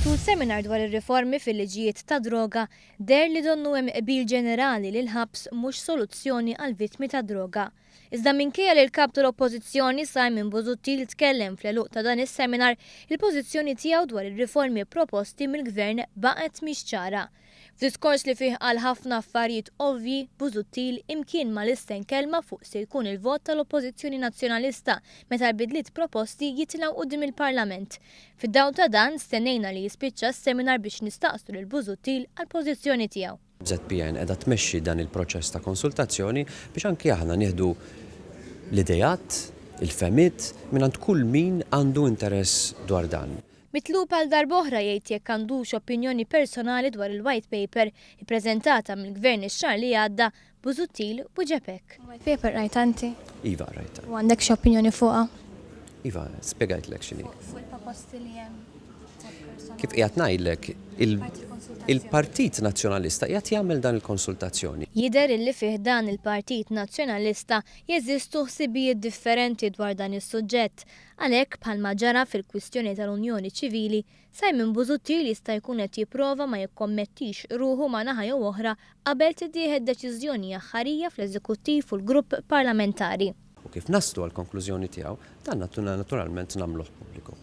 Tul seminar dwar ir-riformi fil-liġijiet ta' droga der li donnu hemm qbil ġenerali li l-ħabs mhux soluzzjoni għal vittmi ta' droga. Iżda minkejja li l-kap tal-Oppożizzjoni Simon Busuttil tkellem fl-eluq ta' dan is-seminar, il-pożizzjoni tiegħu dwar ir-riformi proposti mill-Gvern baqgħet mhix ċara. F'diskors li fih għal ħafna affarijiet ovvji, Busuttil imkien ma l-isten kelma fuq se jkun il-vot tal-Oppożizzjoni Nazzjonalista meta l-bidliet proposti jitilgħu quddiem il-Parlament. Fid-dawl ta' dan stennejna li jispiċċa s-seminar biex nistaqsu lil Busuttil għal pożizzjoni tiegħu. ZPN qiegħda tmexxi dan il-proċess ta' konsultazzjoni biex anki aħna nieħdu l-idejat, il-femiet mingħand kull min għandu interess dwar dan. Mitlub għal darboħra jgħid jekk għandux opinjoni personali dwar il-white paper ippreżentata mill-Gvern ix-xahar li għadda, Busuttil buġepek. White paper rajt anti? Iva rajta. U għandek xi opinjoni fuqha? Iva, spjegajtlek x'inhi. Fuq il-proposti li hemm. Kif qiegħed ngħidlek, il-Partit Nazzjonalista qiegħed jagħmel dan il-konsultazzjoni. Jidher illi fih dan il-Partit Nazzjonalista jeżistu ħsibijiet differenti dwar dan is-suġġett. Għalhekk bħalma ġara fil-kwistjoni tal-Unjoni Ċivili, Simon Busuttil jista' jkun qed jipprova ma jikkommettix ruħu ma' naħa jew oħra qabel tittieħed deċiżjoni aħħarija fl-Eżekuttiv u l-Grupp Parlamentari. U kif naslu għall konklużjoni tiegħu, dan naturalment nagħmluh pubbliku.